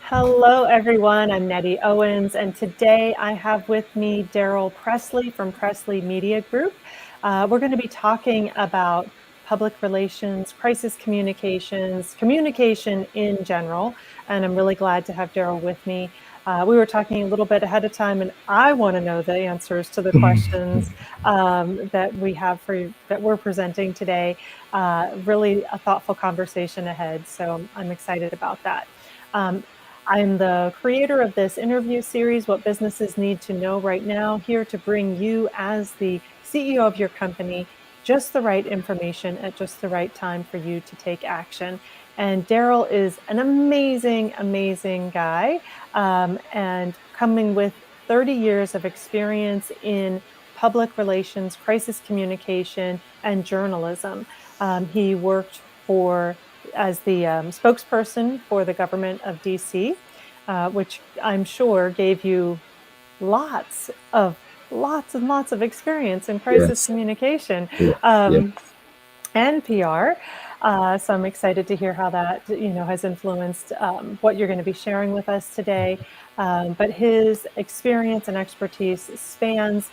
Hello, everyone. I'm Nettie Owens, and today I have with me Darrell Pressley from Pressley Media Group. We're going to be talking about public relations, crisis communications, communication in general, and I'm really glad to have Darrell with me. We were talking a little bit ahead of time, and I want to know the answers to the questions that we have that we're presenting today. Really a thoughtful conversation ahead, so I'm excited about that. Um, I'm the creator of this interview series, What Businesses Need to Know Right Now, here to bring you, as the CEO of your company, just the right information at just the right time for you to take action. And Darrell is an amazing, amazing guy, and coming with 30 years of experience in public relations, crisis communication, and journalism. He worked for as the spokesperson for the government of DC, which I'm sure gave you lots of lots of experience in crisis Yes. communication Yeah. Yeah. um, and PR. So I'm excited to hear how that has influenced what you're going to be sharing with us today. But his experience and expertise spans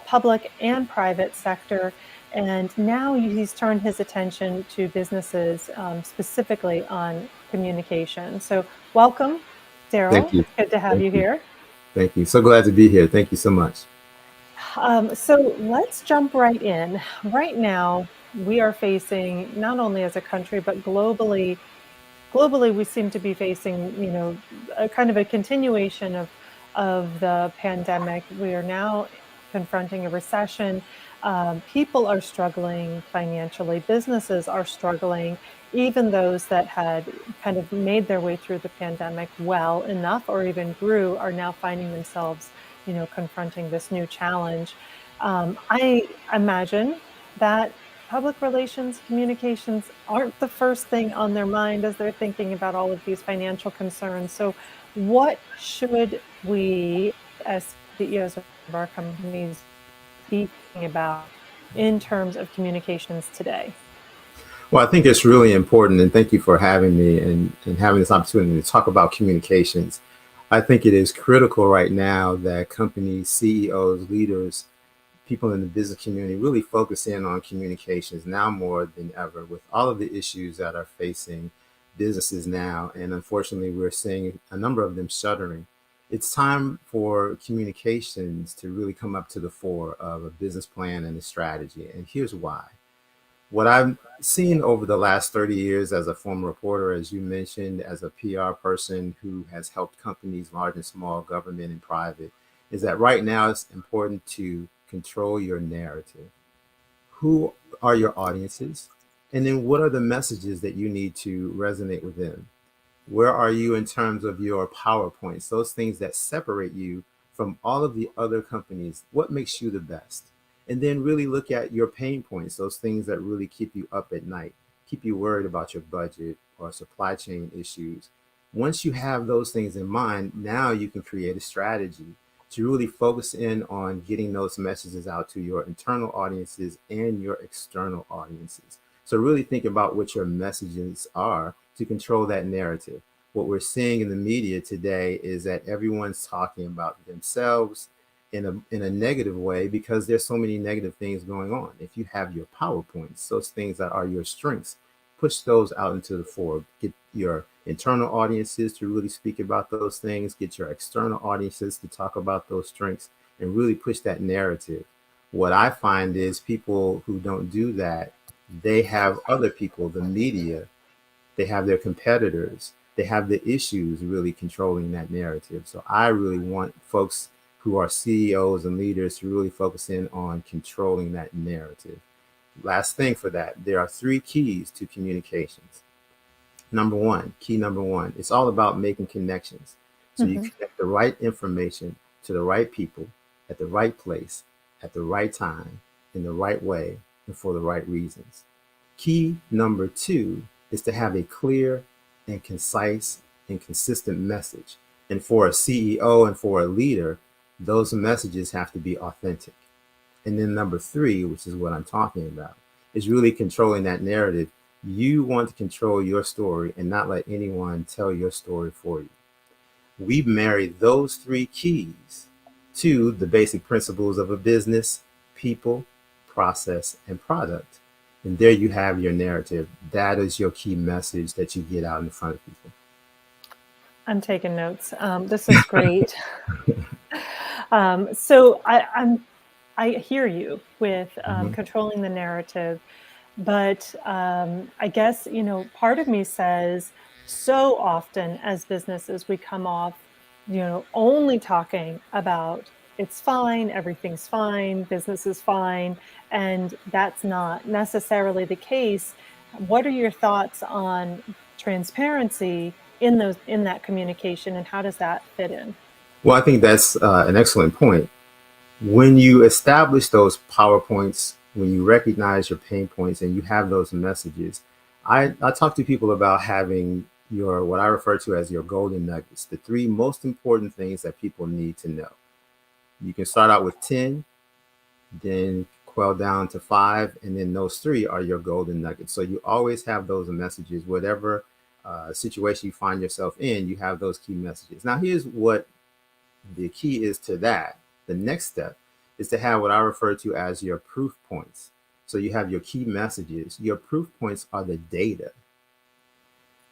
public and private sector. And now he's turned his attention to businesses, specifically on communication. So welcome, Thank Darrell. you. Good to have Thank you you. here. Thank you. So glad to be here. Thank you so much. So let's jump right in. Right now, we are facing, not only as a country, but globally, we seem to be facing, a kind of a continuation of the pandemic. We are now confronting a recession. People are struggling financially. Businesses are struggling. Even those that had kind of made their way through the pandemic well enough, or even grew, are now finding themselves, confronting this new challenge. I imagine that public relations communications aren't the first thing on their mind as they're thinking about all of these financial concerns. So, what should we, as CEOs of our companies, be thinking about in terms of communications today? Well, I think it's really important, and thank you for having me and having this opportunity to talk about communications. I think it is critical right now that companies, CEOs, leaders, people in the business community really focus in on communications now more than ever with all of the issues that are facing businesses now. And unfortunately, we're seeing a number of them shuttering. It's time for communications to really come up to the fore of a business plan and a strategy. And here's why. What I've seen over the last 30 years as a former reporter, as you mentioned, as a PR person who has helped companies, large and small, government and private, is that right now it's important to control your narrative. Who are your audiences? And then what are the messages that you need to resonate with them? Where are you in terms of your PowerPoints, those things that separate you from all of the other companies? What makes you the best? And then really look at your pain points, those things that really keep you up at night, keep you worried about your budget or supply chain issues. Once you have those things in mind, now you can create a strategy to really focus in on getting those messages out to your internal audiences and your external audiences. So really think about what your messages are to control that narrative. What we're seeing in the media today is that everyone's talking about themselves in a negative way because there's so many negative things going on. If you have your PowerPoints, those things that are your strengths, push those out into the fore. Get your internal audiences to really speak about those things, get your external audiences to talk about those strengths, and really push that narrative. What I find is people who don't do that, they have other people, the media, they have their competitors, they have the issues really controlling that narrative. So I really want folks who are CEOs and leaders to really focus in on controlling that narrative. Last thing for that, there are three keys to communications. Number one, key number one, it's all about making connections. So you Mhm. connect the right information to the right people at the right place, at the right time, in the right way, and for the right reasons. Key number two is to have a clear and concise and consistent message. And for a CEO and for a leader, those messages have to be authentic. And then number three, which is what I'm talking about, is really controlling that narrative. You want to control your story and not let anyone tell your story for you. we marry those three keys to the basic principles of a business: people, process, and product. And there you have your narrative. That is your key message that you get out in front of people. I'm taking notes. This is great. So I hear you with Mhm. controlling the narrative, but I guess, part of me says so often as businesses, we come off, only talking about it's fine, everything's fine, business is fine, and that's not necessarily the case. What are your thoughts on transparency in that communication, and how does that fit in? Well, I think that's an excellent point. When you establish those PowerPoints, when you recognize your pain points and you have those messages, I talk to people about having your, what I refer to as your golden nuggets, the three most important things that people need to know. You can start out with 10, then quell down to five, and then those three are your golden nuggets. So you always have those messages, whatever situation you find yourself in, you have those key messages. Now, here's what the key is to that. The next step is to have what I refer to as your proof points. So you have your key messages. Your proof points are the data.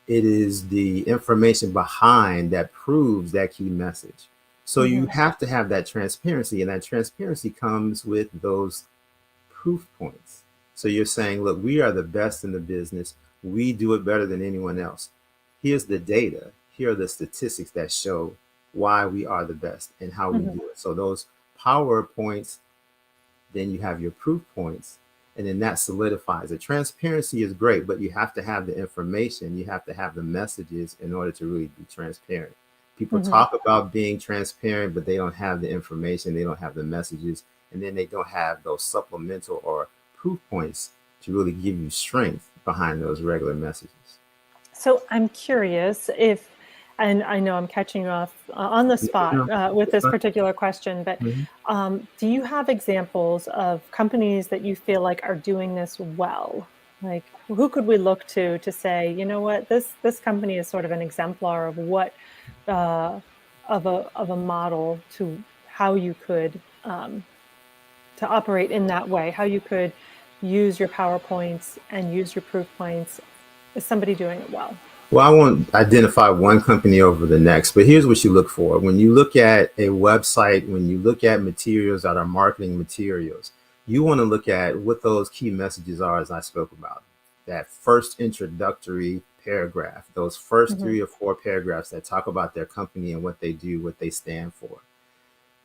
It is the information behind that proves that key message. So you Hmm. have to have that transparency, and that transparency comes with those proof points. So you're saying, look, we are the best in the business. We do it better than anyone else. Here's the data. Here are the statistics that show why we are the best and how we Hmm. do it. So those power points, then you have your proof points, and then that solidifies it. Transparency is great, but you have to have the information, you have to have the messages in order to really be transparent. People Hmm. talk about being transparent, but they don't have the information, they don't have the messages, and then they don't have those supplemental or proof points to really give you strength behind those regular messages. So I'm curious if, and I know I'm catching you off on the spot No, with it's this fine. particular question, but Mhm. do you have examples of companies that you feel like are doing this well? Like, who could we look to say, you know what, this company is sort of an exemplar of what uh, of a model to how you could to operate in that way, how you could use your PowerPoints and use your proof points. Is somebody doing it well? Well, I won't identify one company over the next, but here's what you look for. When you look at a website, when you look at materials that are marketing materials, you want to look at what those key messages are, as I spoke about. That first introductory paragraph, those first Mhm, 3 or 4 paragraphs that talk about their company and what they do, what they stand for.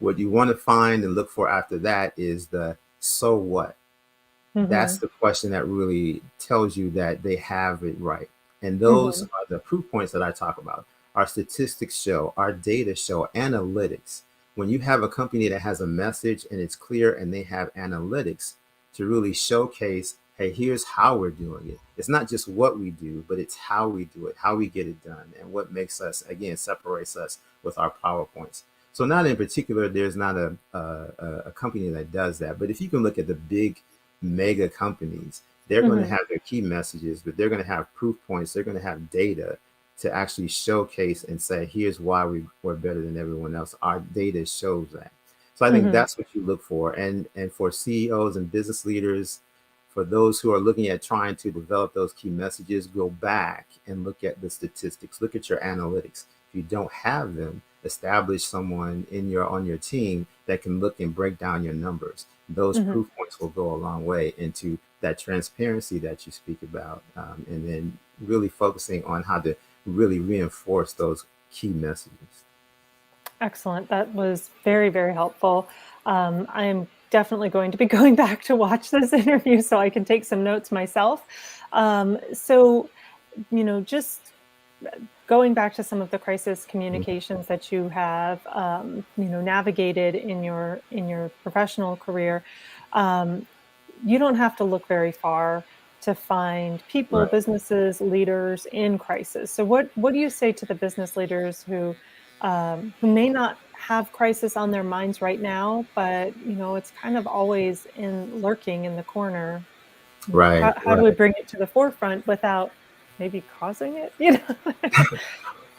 What you want to find and look for after that is the so what. That's mhm, the question that really tells you that they have it right. And those mhm, are the proof points that I talk about. Our statistics show, our data show, analytics. When you have a company that has a message and it's clear and they have analytics to really showcase, hey, here's how we're doing it. It's not just what we do, but it's how we do it, how we get it done, and what makes us, again, separates us with our PowerPoints. So, not in particular, there's not a company that does that. But if you can look at the big mega companies, they're going to mhm. have their key messages, but they're going to have proof points. They're going to have data to actually showcase and say, here's why we're better than everyone else. Our data shows that. So I think Mhm, that's what you look for. And for CEOs and business leaders, for those who are looking at trying to develop those key messages, go back and look at the statistics, look at your analytics. If you don't have them, establish someone in your on your team that can look and break down your numbers. Those mhm. proof points will go a long way into that transparency that you speak about, and then really focusing on how to really reinforce those key messages. Excellent. That was very, very helpful. I am definitely going to be going back to watch this interview so I can take some notes myself. So, just going back to some of the crisis communications that you have, navigated in your professional career, um, you don't have to look very far to find people, Right. businesses, leaders in crisis. So, what do you say to the business leaders who may not have crisis on their minds right now, but it's kind of always in lurking in the corner? Right. How do we Right. bring it to the forefront without maybe causing it?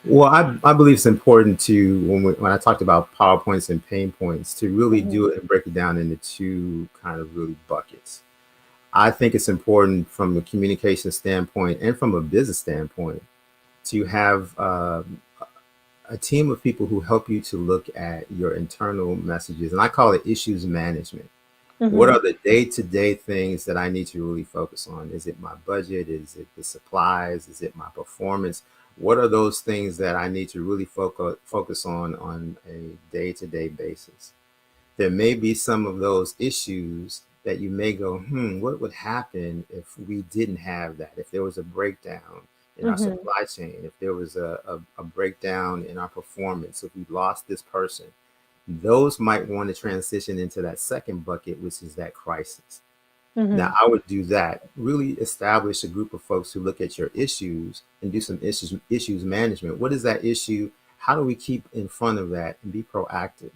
Well, I believe it's important to when I talked about PowerPoints and pain points to really Hmm. do it and break it down into two kind of really buckets. I think it's important from a communication standpoint and from a business standpoint to have a team of people who help you to look at your internal messages, and I call it issues management. What Hmm. are the day-to-day things that I need to really focus on? Is it my budget? Is it the supplies? Is it my performance? What are those things that I need to really focus on a day-to-day basis? There may be some of those issues that you may go, what would happen if we didn't have that? If there was a breakdown in our Hmm. supply chain, if there was a breakdown in our performance, if we lost this person, those might want to transition into that second bucket, which is that crisis. Now, Hmm. I would do that. Really establish a group of folks who look at your issues and do some issues management. What is that issue? How do we keep in front of that and be proactive?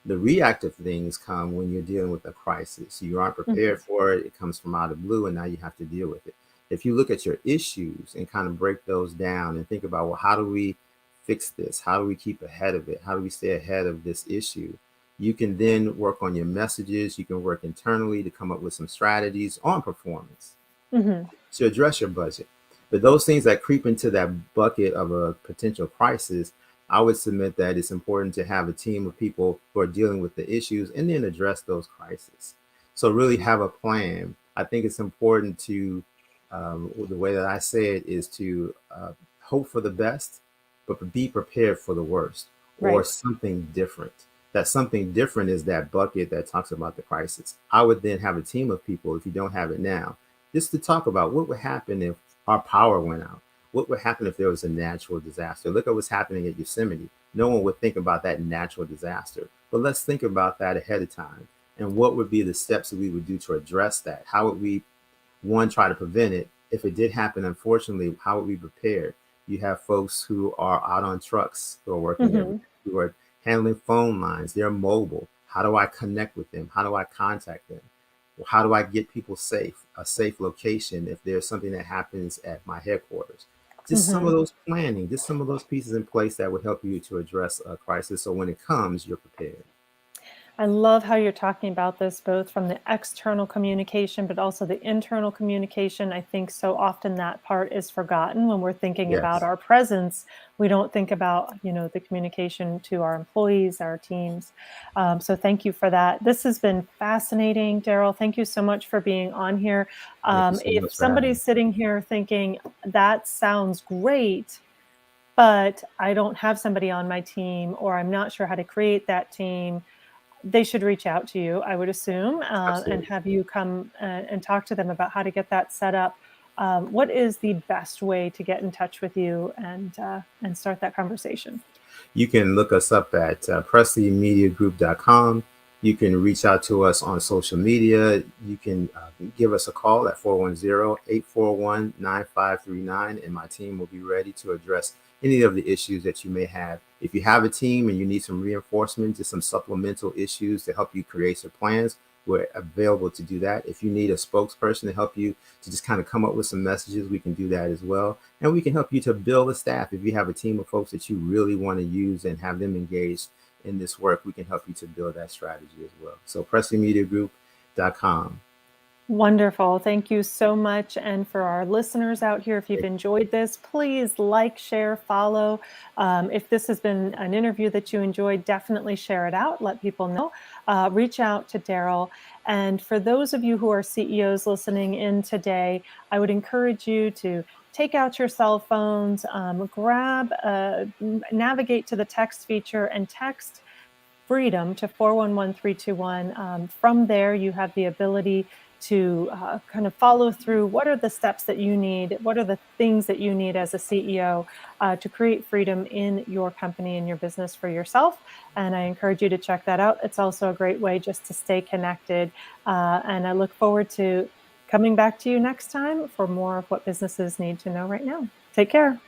The reactive things come when you're dealing with a crisis. You aren't Hmm. prepared for it. It comes from out of the blue, and now you have to deal with it. If you look at your issues and kind of break those down and think about, well, how do we fix this? How do we keep ahead of it? How do we stay ahead of this issue? You can then work on your messages. You can work internally to come up with some strategies on performance Hmm. to address your budget. But those things that creep into that bucket of a potential crisis, I would submit that it's important to have a team of people who are dealing with the issues and then address those crises. So, really have a plan. I think it's important to, the way that I say it is to hope for the best, but be prepared for the worst or Right. something different. That something different is that bucket that talks about the crisis. I would then have a team of people, if you don't have it now, just to talk about what would happen if our power went out. What would happen if there was a natural disaster? Look at what's happening at Yosemite. No one would think about that natural disaster, but let's think about that ahead of time. And what would be the steps that we would do to address that? How would we, one, try to prevent it? If it did happen, unfortunately, how would we prepare? You have folks who are out on trucks who are working every Hmm. day, who are handling phone lines. They're mobile. How do I connect with them? How do I contact them? How do I get people safe, a safe location if there's something that happens at my headquarters? Just some of Hmm. those planning, just some of those pieces in place that would help you to address a crisis. So when it comes, you're prepared. I love how you're talking about this both from the external communication, but also the internal communication. I think so often that part is forgotten when we're thinking about Yes. our presence. We don't think about, the communication to our employees, our teams. So thank you for that. This has been fascinating, Darrell. Thank you so much for being on here. Thank you so If much for having me. somebody's sitting here thinking that sounds great, but I don't have somebody on my team, or I'm not sure how to create that team, they should reach out to you, I would assume, and Absolutely. have you come and talk to them about how to get that set up. What is the best way to get in touch with you and start that conversation? You can look us up at PressleyMediaGroup.com. You can reach out to us on social media. You can give us a call at 410-841-9539, and my team will be ready to address any of the issues that you may have. If you have a team and you need some reinforcement, just some supplemental issues to help you create your plans, we're available to do that. If you need a spokesperson to help you to just kind of come up with some messages, we can do that as well. And we can help you to build a staff. If you have a team of folks that you really want to use and have them engaged in this work, we can help you to build that strategy as well. So PressleyMediaGroup.com. Wonderful. Thank you so much. And for our listeners out here, if you've enjoyed this, please like, share, follow. If this has been an interview that you enjoyed, definitely share it out. Let people know. Reach out to Darrell. And for those of you who are CEOs listening in today, I would encourage you to take out your cell phones, navigate to the text feature and text freedom to 411321. From there, you have the ability to kind of follow through what are the steps that you need, what are the things that you need as a CEO to create freedom in your company and your business for yourself. And I encourage you to check that out. It's also a great way just to stay connected. And I look forward to coming back to you next time for more of what businesses need to know right now. Take care.